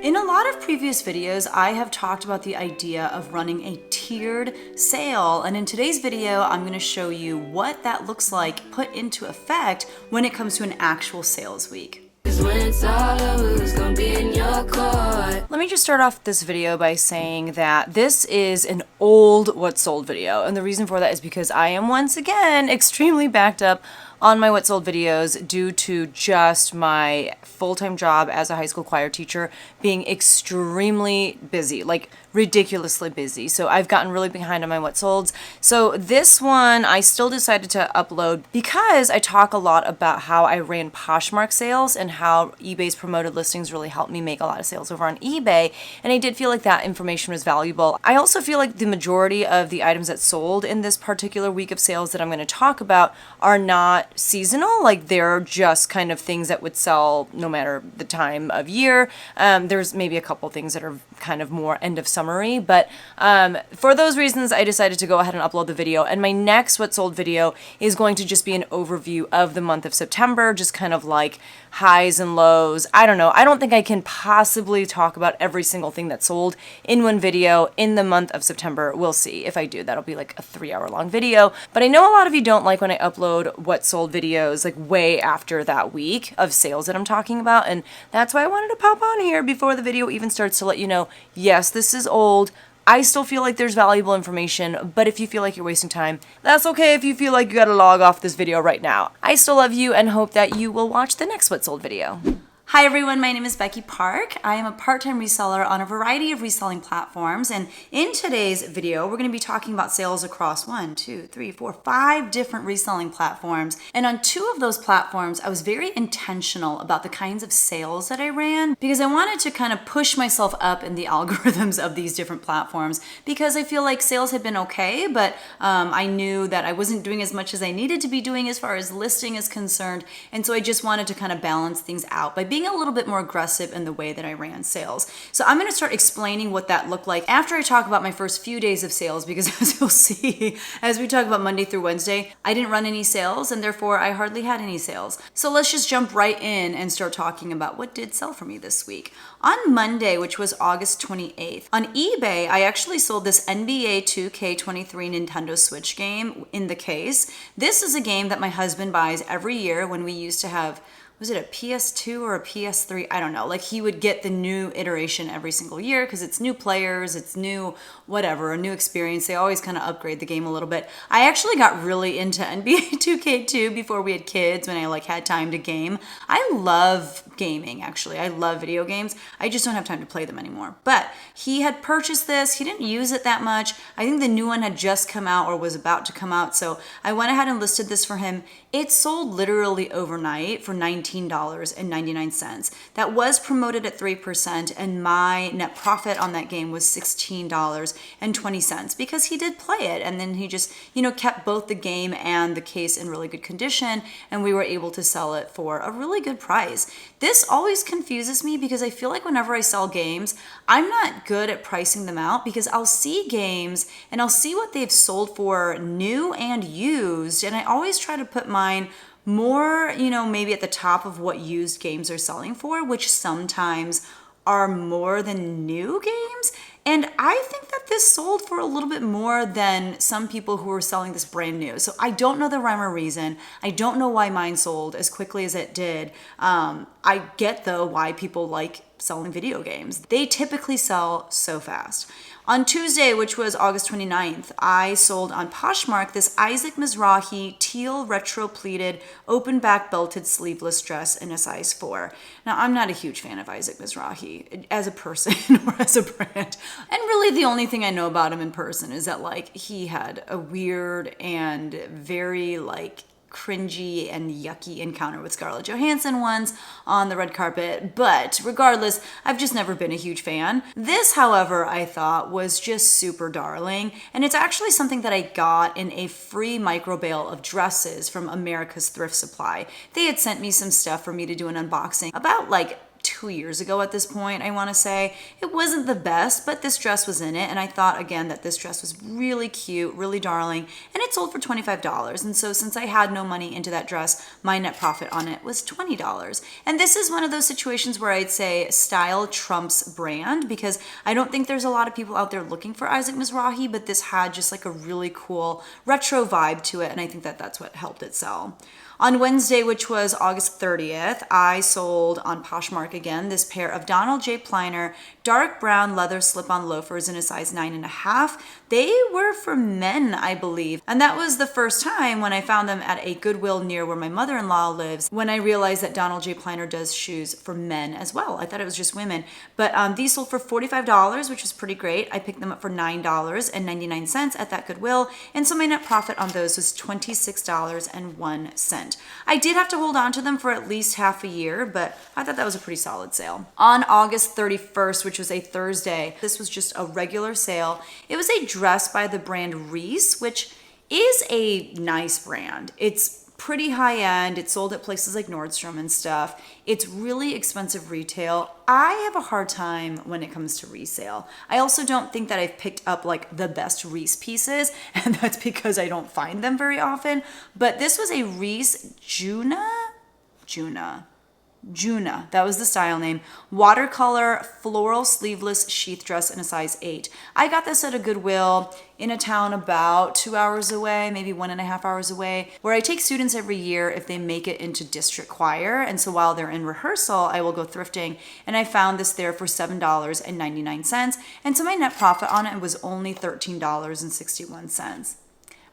In a lot of previous videos, I have talked about the idea of running a tiered sale, and in today's video, I'm going to show you what that looks like put into effect when it comes to an actual sales week. Let me just start off this video by saying that this is an old What Sold video, and the reason for that is because I am once again extremely backed up on my What Sold videos due to just my full-time job as a high school choir teacher being extremely busy, like ridiculously busy. So I've gotten really behind on my What Solds. So this one I still decided to upload because I talk a lot about how I ran Poshmark sales and how eBay's promoted listings really helped me make a lot of sales over on eBay. And I did feel like that information was valuable. I also feel like the majority of the items that sold in this particular week of sales that I'm going to talk about are not seasonal, like they're just kind of things that would sell no matter the time of year. There's maybe a couple things that are kind of more end of summary, but for those reasons I decided to go ahead and upload the video, and my next What Sold video is going to just be an overview of the month of September, just kind of like highs and lows. I don't know. I don't think I can possibly talk about every single thing that sold in one video in the month of September. We'll see. If I do, that'll be like a 3-hour long video. But I know a lot of you don't like when I upload What Sold videos like way after that week of sales that I'm talking about, and that's why I wanted to pop on here before the video even starts to let you know, yes, this is old. I still feel like there's valuable information, but if you feel like you're wasting time, that's okay if you feel like you gotta log off this video right now. I still love you and hope that you will watch the next What Sold video. Hi everyone, my name is Becky Park. I am a part-time reseller on a variety of reselling platforms, and in today's video, we're going to be talking about sales across 5 different reselling platforms. And on 2 of those platforms, I was very intentional about the kinds of sales that I ran because I wanted to kind of push myself up in the algorithms of these different platforms because I feel like sales had been okay, but I knew that I wasn't doing as much as I needed to be doing as far as listing is concerned, and so I just wanted to kind of balance things out by being a little bit more aggressive in the way that I ran sales. So I'm going to start explaining what that looked like after I talk about my first few days of sales, because as you'll see, as we talk about Monday through Wednesday, I didn't run any sales and therefore I hardly had any sales. So let's just jump right in and start talking about what did sell for me this week. On Monday, which was August 28th, on eBay, I actually sold this NBA 2K23 Nintendo Switch game in the case. This is a game that my husband buys every year when we used to have, was it a PS2 or a PS3? I don't know. Like he would get the new iteration every single year because it's new players, it's new whatever, a new experience. They always kind of upgrade the game a little bit. I actually got really into NBA 2K2 before we had kids when I like had time to game. I love gaming actually. I love video games. I just don't have time to play them anymore. But he had purchased this. He didn't use it that much. I think the new one had just come out or was about to come out. So I went ahead and listed this for him. It sold literally overnight for $19.99. That was promoted at 3%, and my net profit on that game was $16.20 because he did play it, and then he just, kept both the game and the case in really good condition, and we were able to sell it for a really good price. This always confuses me because I feel like whenever I sell games, I'm not good at pricing them out because I'll see games and I'll see what they've sold for new and used, and I always try to put mine more, maybe at the top of what used games are selling for, which sometimes are more than new games. And I think that this sold for a little bit more than some people who were selling this brand new. So I don't know the rhyme or reason. I don't know why mine sold as quickly as it did. I get though why people like selling video games. They typically sell so fast. On Tuesday, which was August 29th, I sold on Poshmark this Isaac Mizrahi teal retro pleated open back belted sleeveless dress in a size 4. Now, I'm not a huge fan of Isaac Mizrahi as a person or as a brand. And really the only thing I know about him in person is that like he had a weird and very like cringy and yucky encounter with Scarlett Johansson once on the red carpet, but regardless, I've just never been a huge fan. This, however, I thought was just super darling, and it's actually something that I got in a free micro bale of dresses from America's Thrift Supply. They had sent me some stuff for me to do an unboxing about like 2 2 years ago at this point, I want to say. It wasn't the best, but this dress was in it. And I thought, again, that this dress was really cute, really darling. And it sold for $25. And so since I had no money into that dress, my net profit on it was $20. And this is one of those situations where I'd say style trumps brand, because I don't think there's a lot of people out there looking for Isaac Mizrahi, but this had just like a really cool retro vibe to it. And I think that that's what helped it sell. On Wednesday, which was August 30th, I sold on Poshmark again this pair of Donald J. Pliner dark brown leather slip-on loafers in a size 9.5. They were for men, I believe. And that was the first time when I found them at a Goodwill near where my mother-in-law lives, when I realized that Donald J. Pliner does shoes for men as well. I thought it was just women. But these sold for $45, which was pretty great. I picked them up for $9.99 at that Goodwill. And so my net profit on those was $26.01. I did have to hold on to them for at least half a year, but I thought that was a pretty solid sale. On August 31st, which was a Thursday, this was just a regular sale. It was a dress by the brand Reese, which is a nice brand. It's pretty high end. It's sold at places like Nordstrom and stuff. It's really expensive retail. I have a hard time when it comes to resale. I also don't think that I've picked up like the best Reese pieces, and that's because I don't find them very often. But this was a Reese Juna, that was the style name. Watercolor floral sleeveless sheath dress in a size 8. I got this at a Goodwill in a town about 2 hours away, maybe 1.5 hours away, where I take students every year if they make it into district choir. And so while they're in rehearsal, I will go thrifting. And I found this there for $7.99. And so my net profit on it was only $13.61.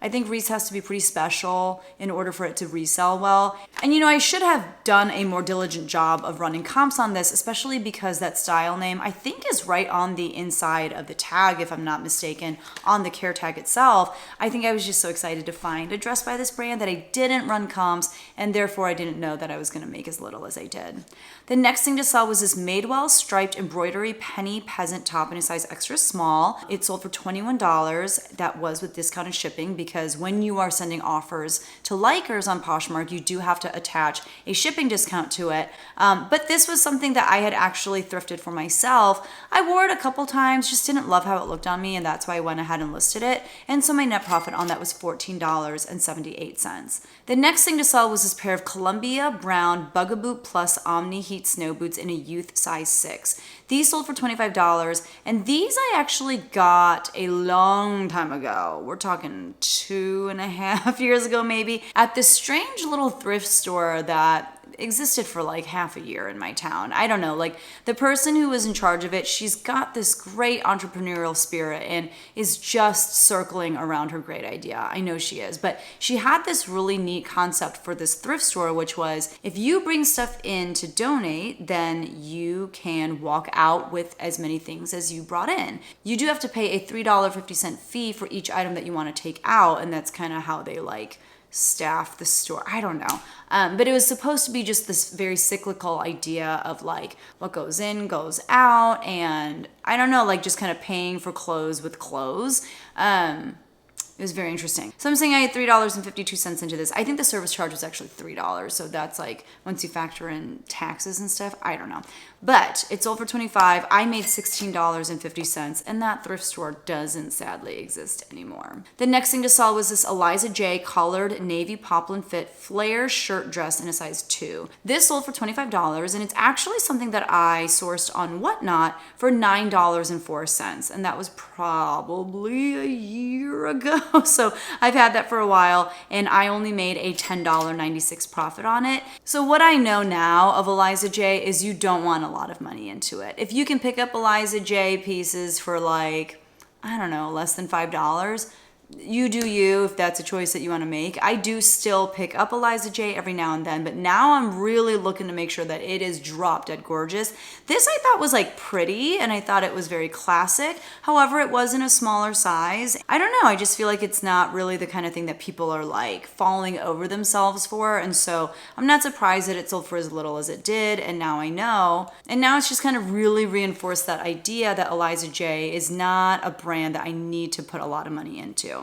I think Reese has to be pretty special in order for it to resell well. And I should have done a more diligent job of running comps on this, especially because that style name I think is right on the inside of the tag, if I'm not mistaken, on the care tag itself. I think I was just so excited to find a dress by this brand that I didn't run comps, and therefore I didn't know that I was gonna make as little as I did. The next thing to sell was this Madewell striped embroidery penny peasant top in a size extra small. It sold for $21. That was with discounted shipping, because when you are sending offers to likers on Poshmark, you do have to attach a shipping discount to it. But this was something that I had actually thrifted for myself. I wore it a couple times, just didn't love how it looked on me, and that's why I went ahead and listed it. And so my net profit on that was $14.78. The next thing to sell was this pair of Columbia Brown Bugaboo Plus Omni Heat snow boots in a youth size 6. These sold for $25, and these I actually got a long time ago. We're talking 2.5 years ago maybe, at this strange little thrift store that existed for like half a year in my town. I don't know, like the person who was in charge of it, she's got this great entrepreneurial spirit and is just circling around her great idea. I know she is, but she had this really neat concept for this thrift store, which was if you bring stuff in to donate, then you can walk out with as many things as you brought in. You do have to pay a $3.50 fee for each item that you want to take out, and that's kind of how they like staff the store. I don't know. But it was supposed to be just this very cyclical idea of like what goes in goes out, and I don't know, like just kind of paying for clothes with clothes. It was very interesting. So I'm saying I had $3.52 into this. I think the service charge was actually $3. So that's like, once you factor in taxes and stuff, I don't know. But it sold for $25. I made $16.50, and that thrift store doesn't sadly exist anymore. The next thing to sell was this Eliza J collared navy poplin fit flare shirt dress in a size 2. This sold for $25, and it's actually something that I sourced on Whatnot for $9.04. And that was probably a year ago. So I've had that for a while, and I only made a $10.96 profit on it. So what I know now of Eliza J is you don't want a lot of money into it. If you can pick up Eliza J pieces for like, I don't know, less than $5, you do you, if that's a choice that you want to make. I do still pick up Eliza J every now and then, but now I'm really looking to make sure that it is drop dead gorgeous. This I thought was like pretty, and I thought it was very classic. However, it was in a smaller size. I don't know, I just feel like it's not really the kind of thing that people are like falling over themselves for, and so I'm not surprised that it sold for as little as it did, and now I know. And now it's just kind of really reinforced that idea that Eliza J is not a brand that I need to put a lot of money into.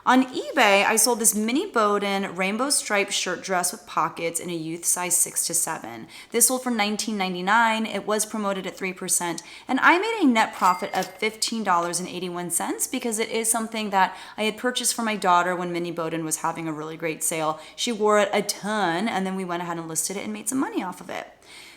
On eBay, I sold this mini Bowden rainbow striped shirt dress with pockets in a youth size 6 to 7. This sold for $19.99. It was promoted at 3%, and I made a net profit of $15.81 because it is something that I had purchased for my daughter when Mini Bowden was having a really great sale. She wore it a ton, and then we went ahead and listed it and made some money off of it.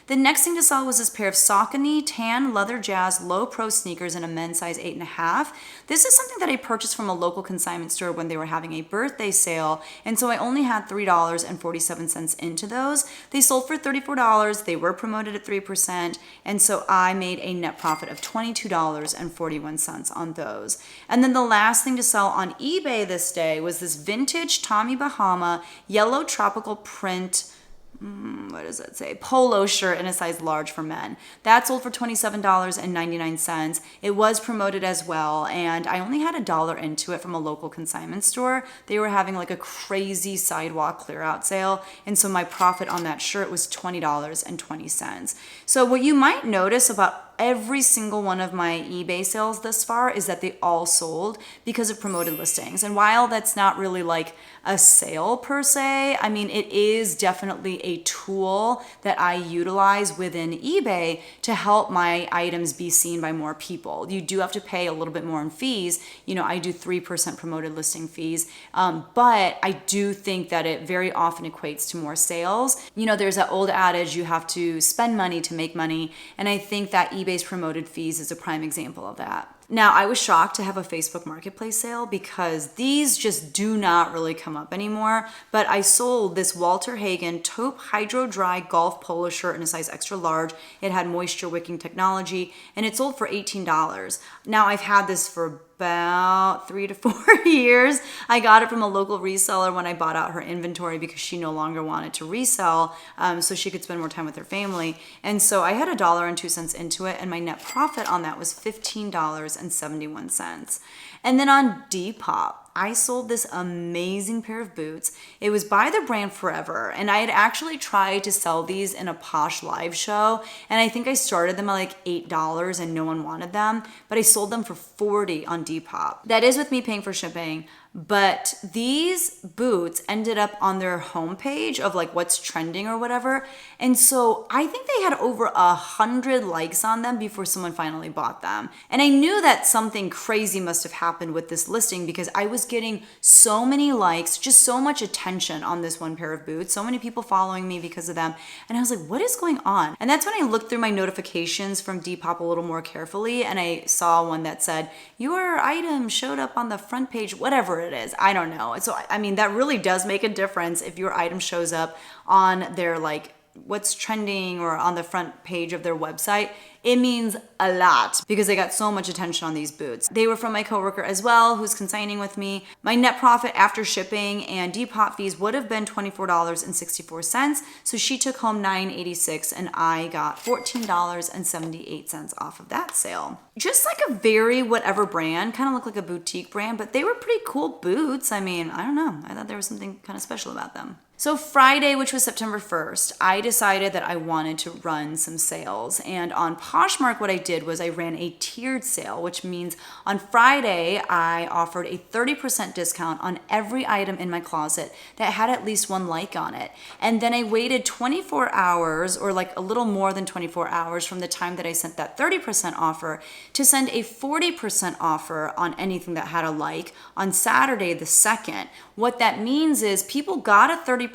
The next thing to sell was this pair of Saucony tan leather jazz low pro sneakers in a men's size 8.5. This is something that I purchased from a local consignment store when they were having a birthday sale, and so I only had $3.47 into those. They sold for $34. They were promoted at 3%, and so I made a net profit of $22.41 on those. And then the last thing to sell on eBay this day was this vintage Tommy Bahama yellow tropical print, what does that say? Polo shirt in a size large for men. That sold for $27.99. It was promoted as well, and I only had $1 into it from a local consignment store. They were having like a crazy sidewalk clear out sale, and so my profit on that shirt was $20.20. So what you might notice about every single one of my eBay sales thus far is that they all sold because of promoted listings. And while that's not really like a sale per se, I mean, it is definitely a tool that I utilize within eBay to help my items be seen by more people. You do have to pay a little bit more in fees. You know, I do 3% promoted listing fees, but I do think that it very often equates to more sales. You know, there's that old adage, you have to spend money to make money, and I think that eBay's promoted fees is a prime example of that. Now, I was shocked to have a Facebook Marketplace sale because these just do not really come up anymore, but I sold this Walter Hagen taupe hydro dry golf polo shirt in a size extra large. It had moisture wicking technology, and it sold for $18. Now, I've had this for about 3 to 4 years. I got it from a local reseller when I bought out her inventory because she no longer wanted to resell, so she could spend more time with her family. And so I had $1.02 into it, and my net profit on that was $15.71. And then on Depop, I sold this amazing pair of boots. It was by the brand Forever, and I had actually tried to sell these in a Posh live show, and I think I started them at like $8 and no one wanted them, but I sold them for $40 on Depop. That is with me paying for shipping, but these boots ended up on their homepage of like what's trending or whatever, and so I think they had over 100 likes on them before someone finally bought them. And I knew that something crazy must have happened with this listing because I was getting so many likes, just so much attention on this one pair of boots, so many people following me because of them, and I was like, what is going on? And that's when I looked through my notifications from Depop a little more carefully, and I saw one that said, your item showed up on the front page, whatever it is, I don't know. So I mean, that really does make a difference if your item shows up on their like what's trending or on the front page of their website. It means a lot because I got so much attention on these boots. They were from my coworker as well, who's consigning with me. My net profit after shipping and Depop fees would have been $24.64. So she took home $9.86 and I got $14.78 off of that sale. Just like a very whatever brand, kind of looked like a boutique brand, but they were pretty cool boots. I mean, I don't know. I thought there was something kind of special about them. So Friday, which was September 1st, I decided that I wanted to run some sales. And on Poshmark, what I did was I ran a tiered sale, which means on Friday, I offered a 30% discount on every item in my closet that had at least one like on it. And then I waited 24 hours, or like a little more than 24 hours from the time that I sent that 30% offer to send a 40% offer on anything that had a like on Saturday the 2nd. What that means is people got a 30%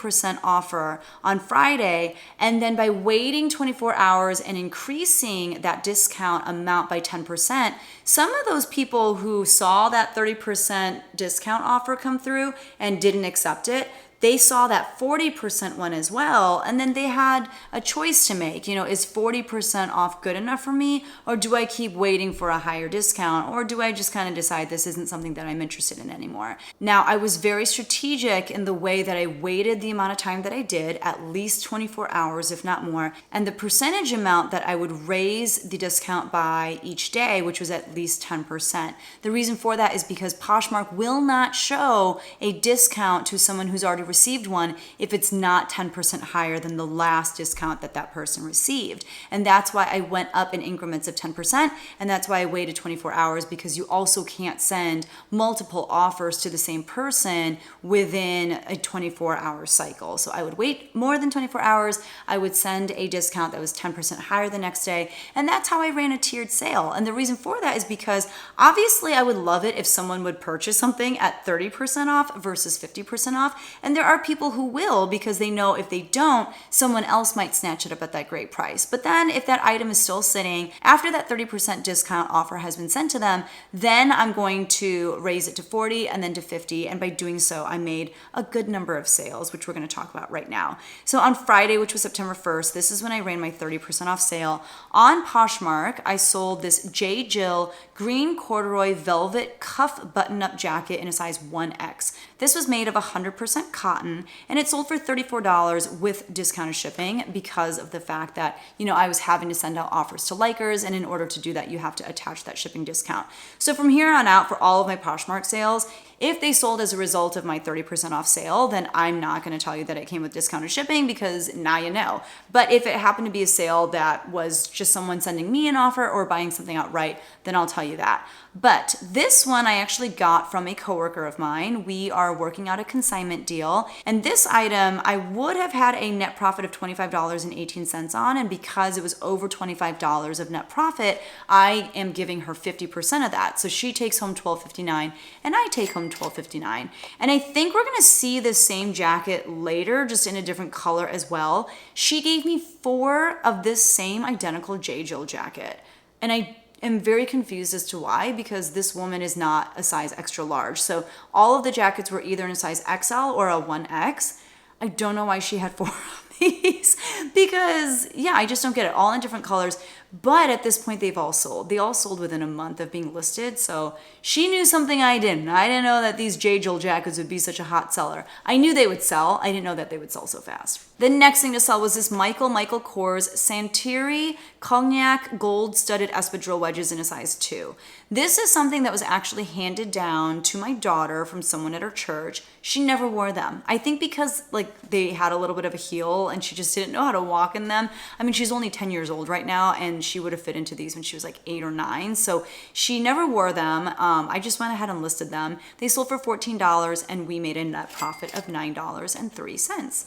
offer on Friday, and then by waiting 24 hours and increasing that discount amount by 10%, some of those people who saw that 30% discount offer come through and didn't accept it, they saw that 40% one as well, and then they had a choice to make. You know, is 40% off good enough for me, or do I keep waiting for a higher discount, or do I just kind of decide this isn't something that I'm interested in anymore? Now, I was very strategic in the way that I waited the amount of time that I did, at least 24 hours, if not more, and the percentage amount that I would raise the discount by each day, which was at least 10%. The reason for that is because Poshmark will not show a discount to someone who's already received one if it's not 10% higher than the last discount that that person received. And that's why I went up in increments of 10%. And that's why I waited 24 hours, because you also can't send multiple offers to the same person within a 24-hour cycle. So I would wait more than 24 hours. I would send a discount that was 10% higher the next day. And that's how I ran a tiered sale. And the reason for that is because obviously I would love it if someone would purchase something at 30% off versus 50% off. And there are people who will, because they know if they don't, someone else might snatch it up at that great price. But then if that item is still sitting after that 30% discount offer has been sent to them, then I'm going to raise it to 40 and then to 50. And by doing so, I made a good number of sales, which we're going to talk about right now. So on Friday, which was September 1st, this is when I ran my 30% off sale. On Poshmark, I sold this J. Jill green corduroy velvet cuff button-up jacket in a size 1X. This was made of 100% cotton, and it sold for $34 with discounted shipping because of the fact that, I was having to send out offers to likers, and in order to do that, you have to attach that shipping discount. So from here on out, for all of my Poshmark sales, if they sold as a result of my 30% off sale, then I'm not going to tell you that it came with discounted shipping, because now you know. But if it happened to be a sale that was just someone sending me an offer or buying something outright, then I'll tell you that. But this one I actually got from a coworker of mine. We are working out a consignment deal. And this item I would have had a net profit of $25.18 on. And because it was over $25 of net profit, I am giving her 50% of that. So she takes home $12.59 and I take home $12.59. And I think we're gonna see the same jacket later, just in a different color as well. She gave me 4 of this same identical J. Jill jacket. And I am very confused as to why, because this woman is not a size extra large. So all of the jackets were either in a size XL or a 1X. I don't know why she had 4 of these, because I just don't get it. All in different colors. But at this point, they've all sold. They all sold within a month of being listed. So she knew something I didn't. I didn't know that these J. Jill jackets would be such a hot seller. I knew they would sell. I didn't know that they would sell so fast. The next thing to sell was this Michael Kors Santerre Cognac gold studded espadrille wedges in a size 2. This is something that was actually handed down to my daughter from someone at her church. She never wore them. I think because they had a little bit of a heel and she just didn't know how to walk in them. I mean, she's only 10 years old right now, and she would have fit into these when she was 8 or 9. So she never wore them. I just went ahead and listed them. They sold for $14 and we made a net profit of $9.03.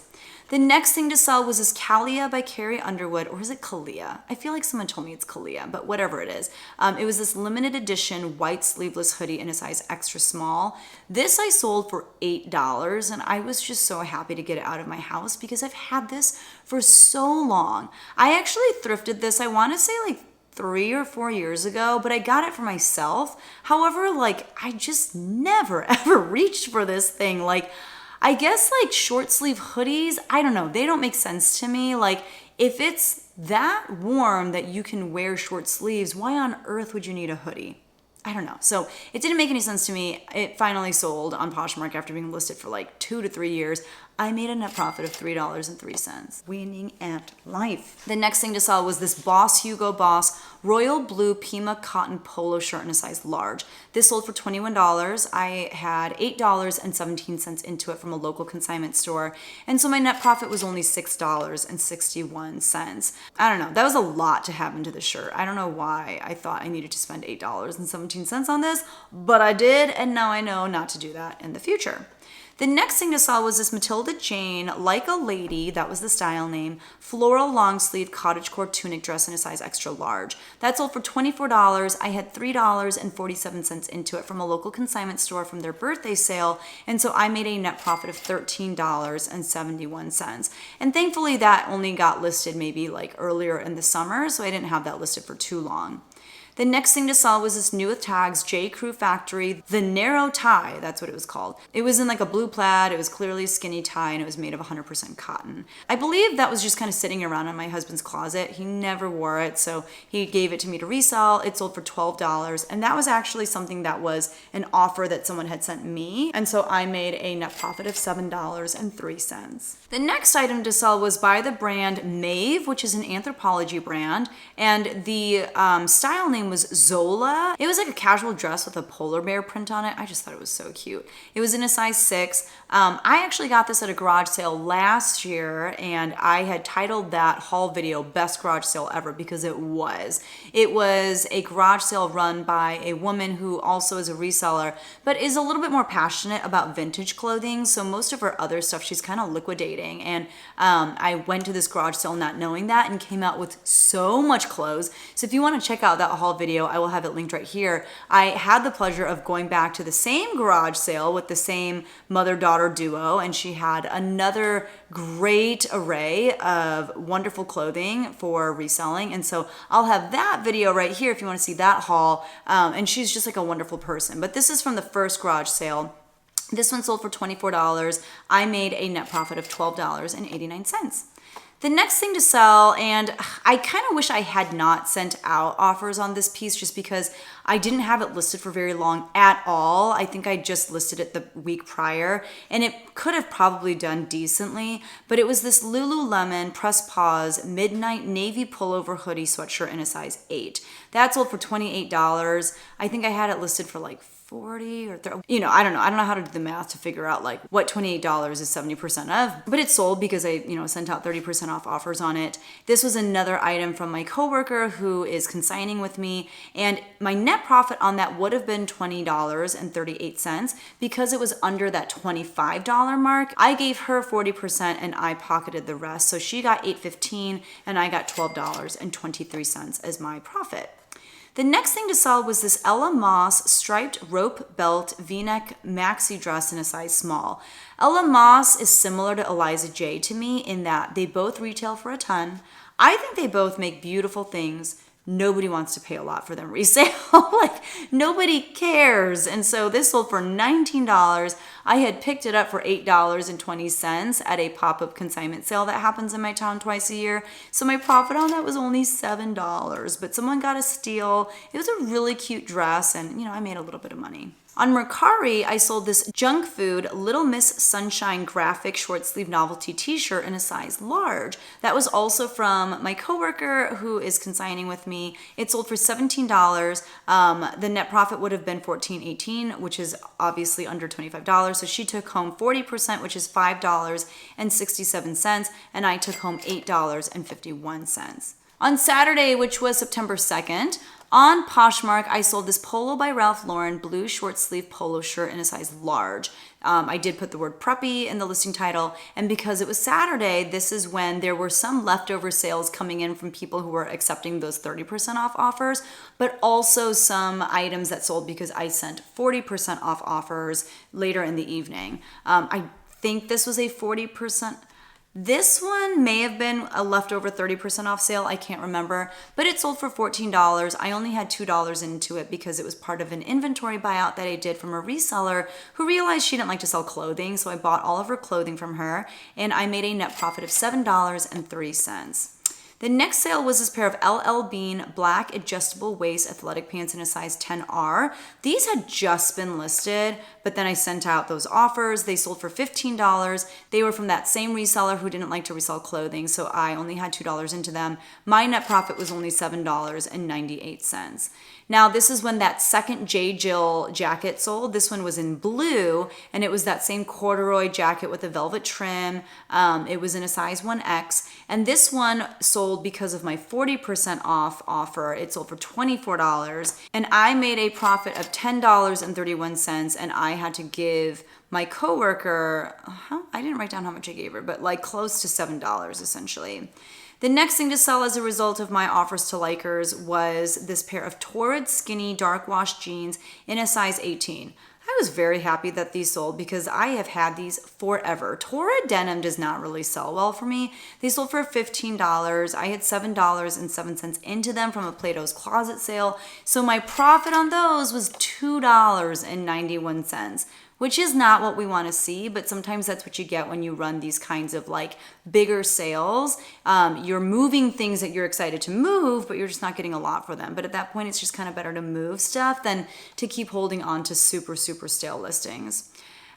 The next thing to sell was this Kalia by Carrie Underwood, or is it Kalia? I feel like someone told me it's Kalia, but whatever it is. It was this limited edition white sleeveless hoodie in a size extra small. This I sold for $8, and I was just so happy to get it out of my house because I've had this for so long. I actually thrifted this, I want to say 3 or 4 years ago, but I got it for myself. However, I just never ever reached for this thing. I guess short sleeve hoodies, I don't know, they don't make sense to me. If it's that warm that you can wear short sleeves, why on earth would you need a hoodie? I don't know. So it didn't make any sense to me. It finally sold on Poshmark after being listed for 2 to 3 years. I made a net profit of $3.03. Winning at life. The next thing to sell was this Hugo Boss royal blue Pima cotton polo shirt in a size large. This sold for $21. I had $8.17 into it from a local consignment store. And so my net profit was only $6.61. I don't know. That was a lot to have into the shirt. I don't know why I thought I needed to spend $8.17 on this, but I did. And now I know not to do that in the future. The next thing to sell was this Matilda Jane, Like a Lady, that was the style name, floral long sleeve cottagecore tunic dress in a size extra large. That sold for $24. I had $3.47 into it from a local consignment store from their birthday sale, and so I made a net profit of $13.71. And thankfully that only got listed maybe earlier in the summer, so I didn't have that listed for too long. The next thing to sell was this new with tags J. Crew Factory, the narrow tie, that's what it was called. It was in a blue plaid, it was clearly a skinny tie, and it was made of 100% cotton. I believe that was just kind of sitting around in my husband's closet. He never wore it, so he gave it to me to resell. It sold for $12, and that was actually something that was an offer that someone had sent me, and so I made a net profit of $7.03. The next item to sell was by the brand Maeve, which is an anthropology brand, and the style name name was Zola. It was like a casual dress with a polar bear print on it. I just thought it was so cute. It was in a size 6. I actually got this at a garage sale last year, and I had titled that haul video Best Garage Sale Ever because it was. It was a garage sale run by a woman who also is a reseller, but is a little bit more passionate about vintage clothing. So most of her other stuff she's kind of liquidating. And I went to this garage sale not knowing that and came out with so much clothes. So if you want to check out that haul video, I will have it linked right here. I had the pleasure of going back to the same garage sale with the same mother-daughter duo, and she had another great array of wonderful clothing for reselling. And so I'll have that video right here if you want to see that haul. And she's just like a wonderful person. But this is from the first garage sale. This one sold for $24. I made a net profit of $12.89. The next thing to sell, and I kind of wish I had not sent out offers on this piece just because I didn't have it listed for very long at all. I think I just listed it the week prior, and it could have probably done decently, but it was this Lululemon Press Pause Midnight Navy Pullover Hoodie Sweatshirt in a size 8. That sold for $28. I think I had it listed for like 40 or 30, I don't know. I don't know how to do the math to figure out like what $28 is 70% of, but it sold because I, sent out 30% off offers on it. This was another item from my coworker who is consigning with me, and my net profit on that would have been $20.38 because it was under that $25 mark. I gave her 40% and I pocketed the rest. So she got $8.15 and I got $12.23 as my profit. The next thing to sell was this Ella Moss striped rope belt v-neck maxi dress in a size small. Ella Moss is similar to Eliza J to me in that they both retail for a ton. I think they both make beautiful things. Nobody wants to pay a lot for them resale. Like, nobody cares. And so this sold for $19. I had picked it up for $8.20 at a pop-up consignment sale that happens in my town twice a year. So my profit on that was only $7, but someone got a steal. It was a really cute dress, and I made a little bit of money. On Mercari, I sold this junk food Little Miss Sunshine graphic short sleeve novelty t-shirt in a size large. That was also from my coworker who is consigning with me. It sold for $17. The net profit would have been $14.18, which is obviously under $25. So she took home 40%, which is $5.67, and I took home $8.51. On Saturday, which was September 2nd, on Poshmark, I sold this Polo by Ralph Lauren blue short sleeve polo shirt in a size large. I did put the word preppy in the listing title, and because it was Saturday, this is when there were some leftover sales coming in from people who were accepting those 30% off offers, but also some items that sold because I sent 40% off offers later in the evening. I think this was a 40%. This one may have been a leftover 30% off sale. I can't remember, but it sold for $14. I only had $2 into it because it was part of an inventory buyout that I did from a reseller who realized she didn't like to sell clothing. So I bought all of her clothing from her, and I made a net profit of $7.03. The next sale was this pair of LL Bean black adjustable waist athletic pants in a size 10R. These had just been listed, but then I sent out those offers. They sold for $15. They were from that same reseller who didn't like to resell clothing, so I only had $2 into them. My net profit was only $7.98. Now, this is when that second J. Jill jacket sold. This one was in blue, and it was that same corduroy jacket with a velvet trim. It was in a size 1X, and this one sold because of my 40% off offer. It sold for $24, and I made a profit of $10.31, and I had to give my coworker, I didn't write down how much I gave her, but like close to $7 essentially. The next thing to sell as a result of my offers to likers was this pair of Torrid skinny dark wash jeans in a size 18. I was very happy that these sold because I have had these forever. Torrid denim does not really sell well for me. They sold for $15. I had $7.07 into them from a Plato's Closet sale. So my profit on those was $2.91, which is not what we want to see, but sometimes that's what you get when you run these kinds of like bigger sales. You're moving things that you're excited to move, but you're just not getting a lot for them. But at that point, it's just kind of better to move stuff than to keep holding on to super, super stale listings.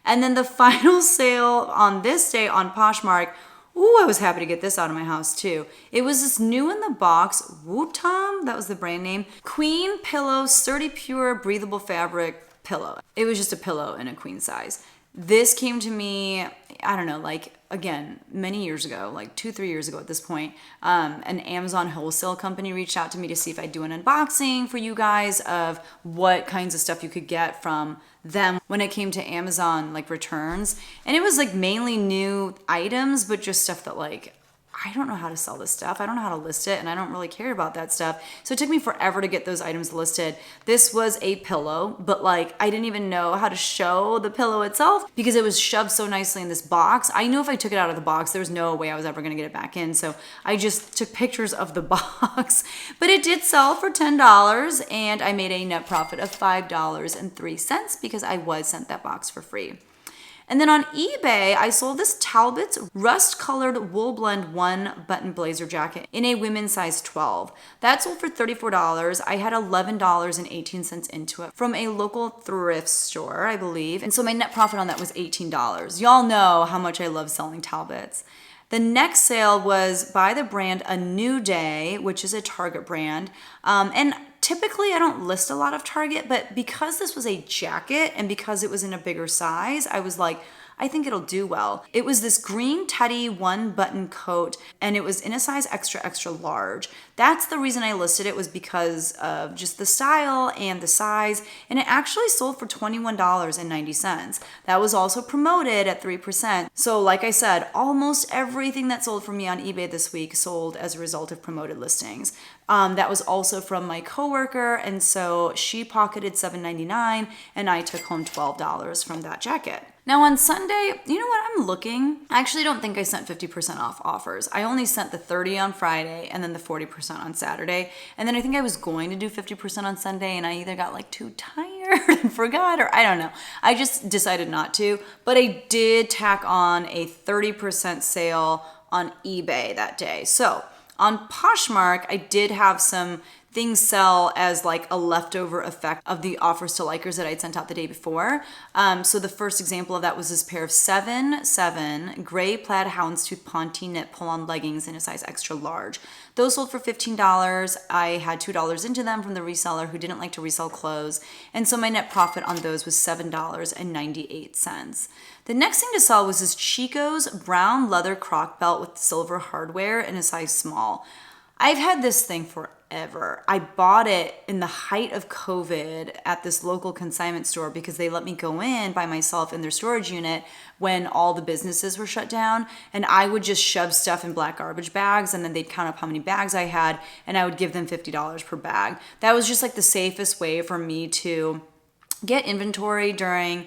And then the final sale on this day on Poshmark Ooh, I was happy to get this out of my house too. It was this new in the box, Wootom, that was the brand name, Queen Pillow Sturdy Pure Breathable Fabric Pillow. It was just a pillow in a queen size. This came to me, I don't know, like, again, many years ago, like 2-3 years ago at this point. An Amazon wholesale company reached out to me to see if I'd do an unboxing for you guys of what kinds of stuff you could get from them when it came to Amazon, like, returns. And it was like mainly new items, but just stuff that, like, I don't know how to sell this stuff. I don't know how to list it, and I don't really care about that stuff. So it took me forever to get those items listed. This was a pillow, but like I didn't even know how to show the pillow itself because it was shoved so nicely in this box. I knew if I took it out of the box, there was no way I was ever gonna get it back in. So I just took pictures of the box. But it did sell for $10, and I made a net profit of $5.03 because I was sent that box for free. And then on eBay, I sold this Talbot's rust-colored wool blend 1-button blazer jacket in a women's size 12. That sold for $34. I had $11.18 into it from a local thrift store, I believe. And so my net profit on that was $18. Y'all know how much I love selling Talbots. The next sale was by the brand A New Day, which is a Target brand. And typically I don't list a lot of Target, but because this was a jacket and because it was in a bigger size, I was like, I think it'll do well. It was this green teddy 1-button coat, and it was in a size extra, extra large. That's the reason I listed it, was because of just the style and the size, and it actually sold for $21.90. That was also promoted at 3%. So like I said, almost everything that sold for me on eBay this week sold as a result of promoted listings. That was also from my coworker, and so she pocketed $7.99, and I took home $12 from that jacket. Now on Sunday, you know what, I'm looking. I actually don't think I sent 50% off offers. I only sent the 30 on Friday and then the 40% on Saturday. And then I think I was going to do 50% on Sunday, and I either got like too tired and forgot, or I don't know. I just decided not to, but I did tack on a 30% sale on eBay that day. So on Poshmark, I did have some things sell as like a leftover effect of the offers to likers that I'd sent out the day before. So the first example of that was this pair of 7 gray plaid houndstooth ponte knit pull-on leggings in a size extra large. Those sold for $15. I had $2 into them from the reseller who didn't like to resell clothes. And so my net profit on those was $7.98. The next thing to sell was this Chico's brown leather croc belt with silver hardware in a size small. I've had this thing forever. I bought it in the height of COVID at this local consignment store because they let me go in by myself in their storage unit when all the businesses were shut down. And I would just shove stuff in black garbage bags, and then they'd count up how many bags I had, and I would give them $50 per bag. That was just like the safest way for me to get inventory during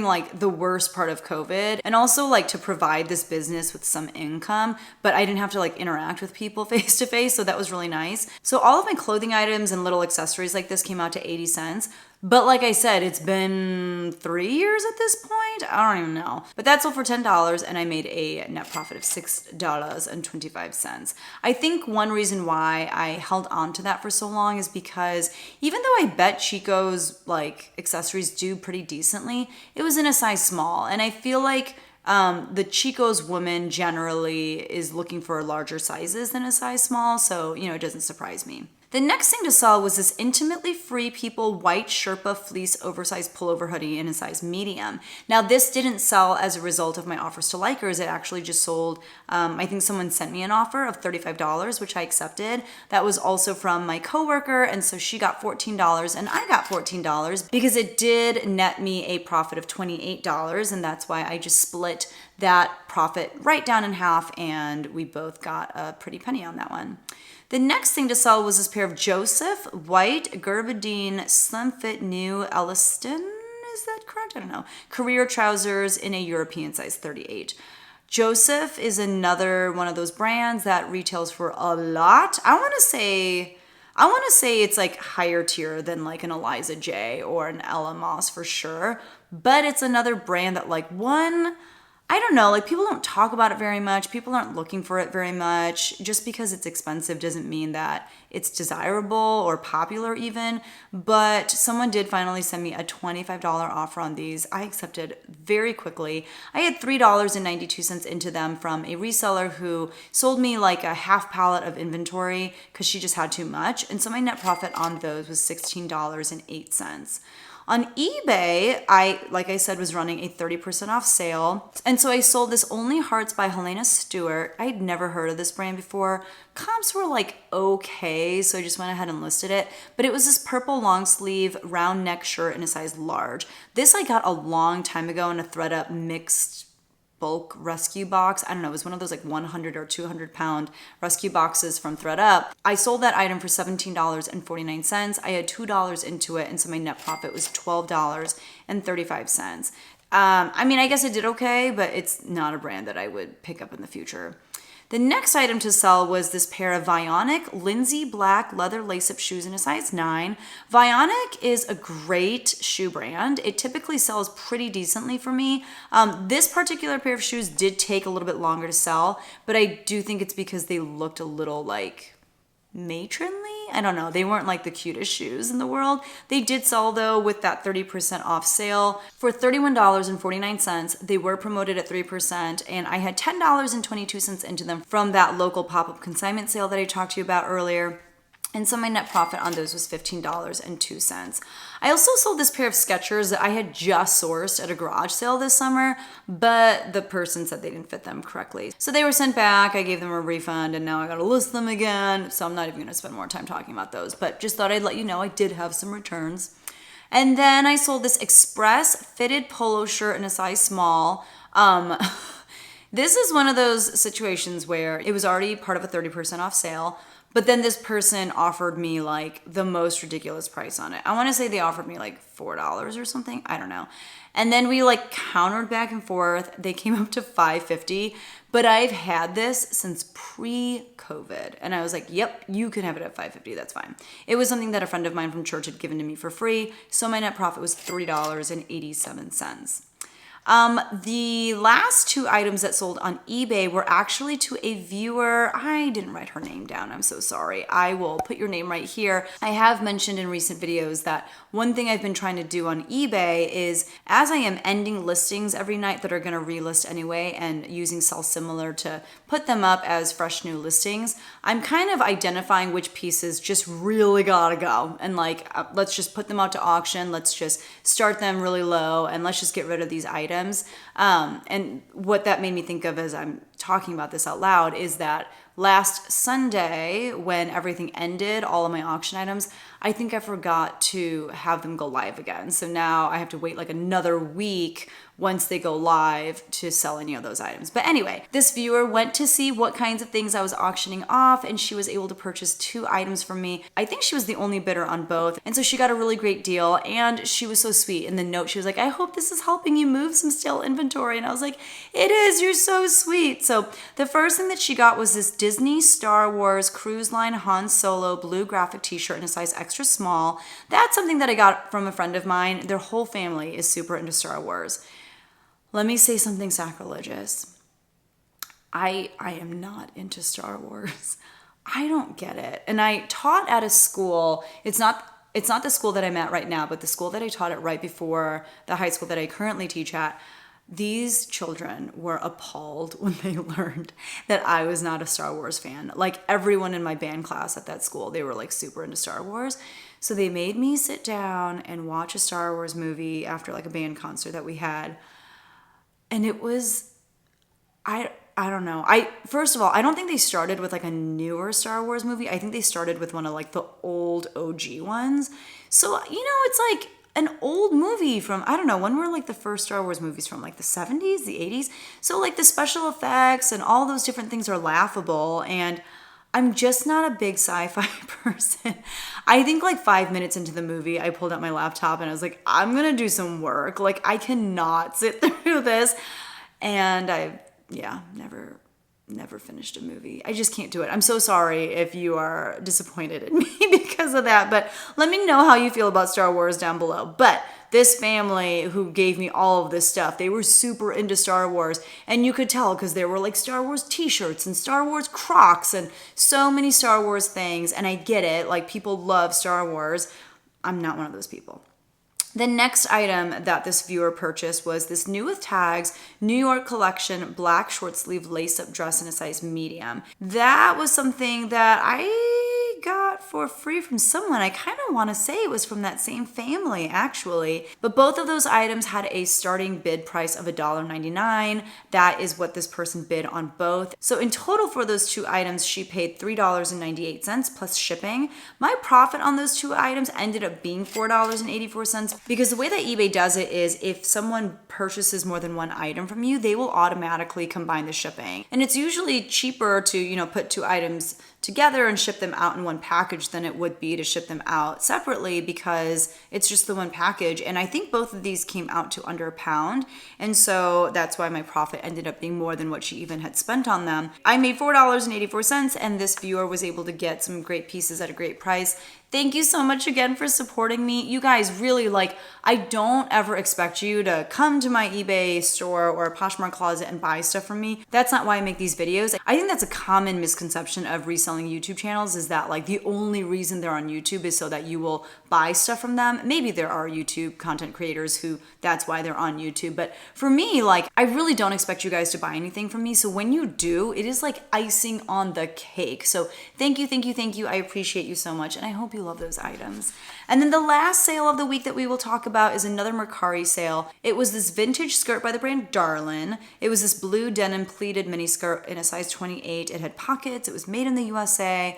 like the worst part of COVID, and also like to provide this business with some income, but I didn't have to like interact with people face to face. So that was really nice. So all of my clothing items and little accessories like this came out to 80 cents. But like I said, it's been 3 years at this point. I don't even know. But that sold for $10, and I made a net profit of $6.25. I think one reason why I held on to that for so long is because even though I bet Chico's like accessories do pretty decently, it was in a size small. And I feel like the Chico's woman generally is looking for larger sizes than a size small. So, you know, it doesn't surprise me. The next thing to sell was this Intimately Free People white Sherpa fleece oversized pullover hoodie in a size medium. Now this didn't sell as a result of my offers to likers. It actually just sold, I think someone sent me an offer of $35, which I accepted. That was also from my coworker, and so she got $14 and I got $14 because it did net me a profit of $28, and that's why I just split that profit right down in half, and we both got a pretty penny on that one. The next thing to sell was this pair of Joseph white Gerberdine slim fit new Elliston, is that correct? I don't know. Career trousers in a European size 38. Joseph is another one of those brands that retails for a lot. I want to say it's like higher tier than like an Eliza J or an Ella Moss for sure, but it's another brand that like one, I don't know, like people don't talk about it very much. People aren't looking for it very much. Just because it's expensive doesn't mean that it's desirable or popular even. But someone did finally send me a $25 offer on these. I accepted very quickly. I had $3.92 into them from a reseller who sold me like a half pallet of inventory because she just had too much. And so my net profit on those was $16.08. On eBay, like I said, was running a 30% off sale. And so I sold this Only Hearts by Helena Stewart. I'd never heard of this brand before. Comps were like okay, so I just went ahead and listed it. But it was this purple long sleeve round neck shirt in a size large. This I got a long time ago in a ThredUp mixed bulk rescue box. I don't know, it was one of those like 100 or 200 pound rescue boxes from ThredUp. I sold that item for $17.49. I had $2 into it, and so my net profit was $12.35. I mean, I guess it did okay, but it's not a brand that I would pick up in the future. The next item to sell was this pair of Vionic Lindsay black leather lace-up shoes in a size 9. Vionic is a great shoe brand. It typically sells pretty decently for me. This particular pair of shoes did take a little bit longer to sell, but I do think it's because they looked a little like matronly. I don't know. They weren't like the cutest shoes in the world. They did sell though with that 30% off sale for $31.49. They were promoted at 3%, and I had $10.22 into them from that local pop-up consignment sale that I talked to you about earlier. And so my net profit on those was $15.02. I also sold this pair of Skechers that I had just sourced at a garage sale this summer, but the person said they didn't fit them correctly. So they were sent back, I gave them a refund, and now I gotta list them again. So I'm not even gonna spend more time talking about those, but just thought I'd let you know I did have some returns. And then I sold this Express fitted polo shirt in a size small. This is one of those situations where it was already part of a 30% off sale, but then this person offered me like the most ridiculous price on it. I want to say they offered me like $4 or something. I don't know. And then we like countered back and forth. They came up to $5.50, but I've had this since pre-COVID. And I was like, yep, you can have it at $5.50. That's fine. It was something that a friend of mine from church had given to me for free. So my net profit was $3.87. The last two items that sold on eBay were actually to a viewer. I didn't write her name down. I'm so sorry. I will put your name right here. I have mentioned in recent videos that one thing I've been trying to do on eBay is, as I am ending listings every night that are going to relist anyway and using Sell Similar to put them up as fresh new listings, I'm kind of identifying which pieces just really gotta go. And like, let's just put them out to auction. Let's just start them really low and let's just get rid of these items. And what that made me think of as I'm talking about this out loud is that last Sunday, when everything ended, all of my auction items, I think I forgot to have them go live again. So now I have to wait like another week once they go live to sell any of those items. But anyway, this viewer went to see what kinds of things I was auctioning off, and she was able to purchase 2 items from me. I think she was the only bidder on both. And so she got a really great deal, and she was so sweet. In the note, she was like, I hope this is helping you move some stale inventory. And I was like, it is, you're so sweet. So the first thing that she got was this Disney Star Wars Cruise Line Han Solo blue graphic t-shirt in a size extra small. That's something that I got from a friend of mine. Their whole family is super into Star Wars. Let me say something sacrilegious. I am not into Star Wars. I don't get it. And I taught at a school. It's not the school that I'm at right now, but the school that I taught at right before the high school that I currently teach at. These children were appalled when they learned that I was not a Star Wars fan. Like everyone in my band class at that school, they were like super into Star Wars. So they made me sit down and watch a Star Wars movie after like a band concert that we had. And it was, I don't know. First of all, I don't think they started with like a newer Star Wars movie. I think they started with one of like the old OG ones. So, it's like an old movie from, I don't know, when were like the first Star Wars movies from, like the 70s, the 80s? So like the special effects and all those different things are laughable, and I'm just not a big sci-fi person. I think like 5 minutes into the movie, I pulled out my laptop and I was like, I'm gonna do some work. Like I cannot sit through this. And I never finished a movie. I just can't do it. I'm so sorry if you are disappointed in me because of that, but let me know how you feel about Star Wars down below. But this family who gave me all of this stuff, they were super into Star Wars. And you could tell because there were like Star Wars t-shirts and Star Wars Crocs and so many Star Wars things. And I get it, like people love Star Wars. I'm not one of those people. The next item that this viewer purchased was this new with tags New York collection black short sleeve lace up dress in a size medium. That was something that I got for free from someone. I kind of want to say it was from that same family actually, but both of those items had a starting bid price of $1.99. That is what this person bid on both. So in total for those two items, she paid $3.98 plus shipping. My profit on those two items ended up being $4.84 because the way that eBay does it is if someone purchases more than one item from you, they will automatically combine the shipping. And it's usually cheaper to, put two items together and ship them out in one package than it would be to ship them out separately because it's just the one package. And I think both of these came out to under £1. And so that's why my profit ended up being more than what she even had spent on them. I made $4.84 and this viewer was able to get some great pieces at a great price. Thank you so much again for supporting me. You guys really I don't ever expect you to come to my eBay store or Poshmark closet and buy stuff from me. That's not why I make these videos. I think that's a common misconception of reselling YouTube channels is that the only reason they're on YouTube is so that you will buy stuff from them. Maybe there are YouTube content creators who that's why they're on YouTube. But for me, I really don't expect you guys to buy anything from me. So when you do, it is like icing on the cake. So thank you, thank you, thank you. I appreciate you so much. And I hope you love those items. And then the last sale of the week that we will talk about is another Mercari sale. It was this vintage skirt by the brand Darlin. It was this blue denim pleated mini skirt in a size 28. It had pockets. It was made in the USA.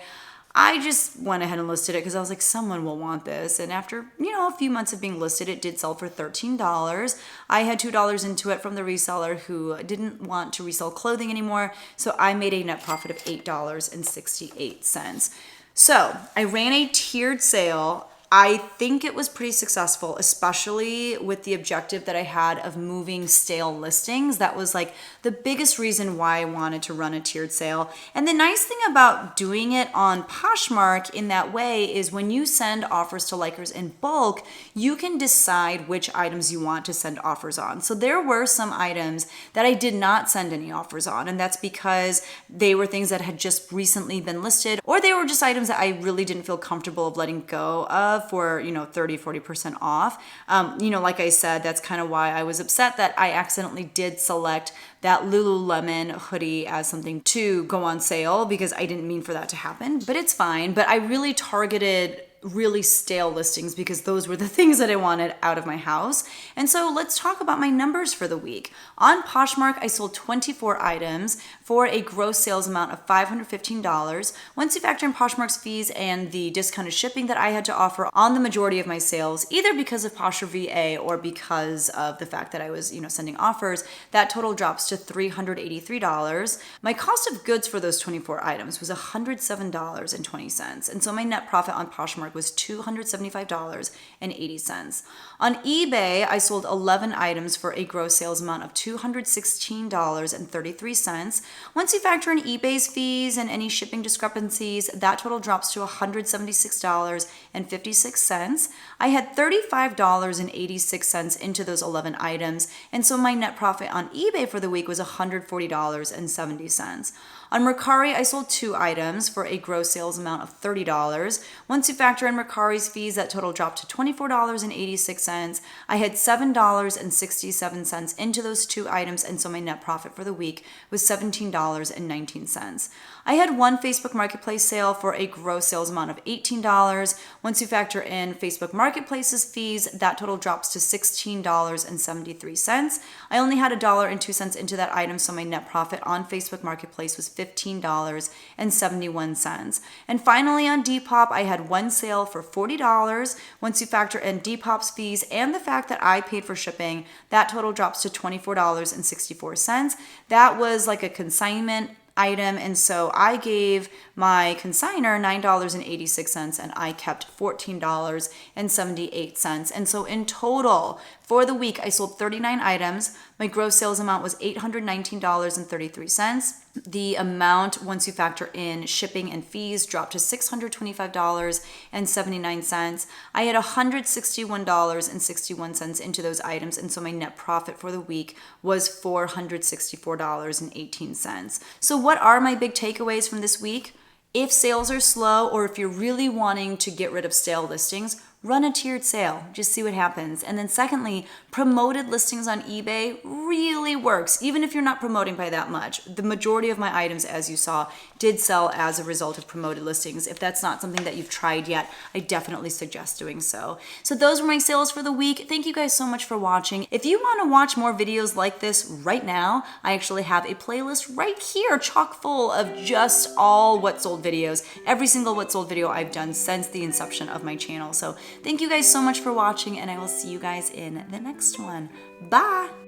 I just went ahead and listed it because I was like, someone will want this. And after, a few months of being listed, it did sell for $13. I had $2 into it from the reseller who didn't want to resell clothing anymore. So I made a net profit of $8.68. So I ran a tiered sale. I think it was pretty successful, especially with the objective that I had of moving stale listings. That was the biggest reason why I wanted to run a tiered sale. And the nice thing about doing it on Poshmark in that way is when you send offers to likers in bulk, you can decide which items you want to send offers on. So there were some items that I did not send any offers on, and that's because they were things that had just recently been listed, or they were just items that I really didn't feel comfortable of letting go of for 30-40% off. Like I said, that's kind of why I was upset that I accidentally did select that Lululemon hoodie as something to go on sale because I didn't mean for that to happen, but it's fine. But I really targeted really stale listings because those were the things that I wanted out of my house. And so let's talk about my numbers for the week. On Poshmark, I sold 24 items for a gross sales amount of $515. Once you factor in Poshmark's fees and the discounted shipping that I had to offer on the majority of my sales, either because of Posher VA or because of the fact that I was, sending offers, that total drops to $383. My cost of goods for those 24 items was $107.20. And so my net profit on Poshmark was $275.80. On eBay, I sold 11 items for a gross sales amount of $216.33. Once you factor in eBay's fees and any shipping discrepancies, that total drops to $176.56. I had $35.86 into those 11 items, and so my net profit on eBay for the week was $140.70. On Mercari, I sold 2 items for a gross sales amount of $30. Once you factor in Mercari's fees, that total dropped to $24.86. I had $7.67 into those 2 items, and so my net profit for the week was $17.19. I had one Facebook Marketplace sale for a gross sales amount of $18. Once you factor in Facebook Marketplace's fees, that total drops to $16.73. I only had $1.02 into that item, so my net profit on Facebook Marketplace was $15.71. And finally on Depop, I had one sale for $40. Once you factor in Depop's fees and the fact that I paid for shipping, that total drops to $24.64. That was like a consignment item, and so I gave my consignor $9.86 and I kept $14.78. And so in total for the week I sold 39 items. My gross sales amount was $819.33. The amount, once you factor in shipping and fees, dropped to $625.79. I had $161.61 into those items, and so my net profit for the week was $464.18. So what are my big takeaways from this week? If sales are slow, or if you're really wanting to get rid of stale listings, run a tiered sale, just see what happens. And then secondly, promoted listings on eBay really works, even if you're not promoting by that much. The majority of my items, as you saw, did sell as a result of promoted listings. If that's not something that you've tried yet, I definitely suggest doing so. So those were my sales for the week. Thank you guys so much for watching. If you want to watch more videos like this right now, I actually have a playlist right here, chock full of just all what sold videos, every single what sold video I've done since the inception of my channel. So thank you guys so much for watching, and I will see you guys in the next one. Bye!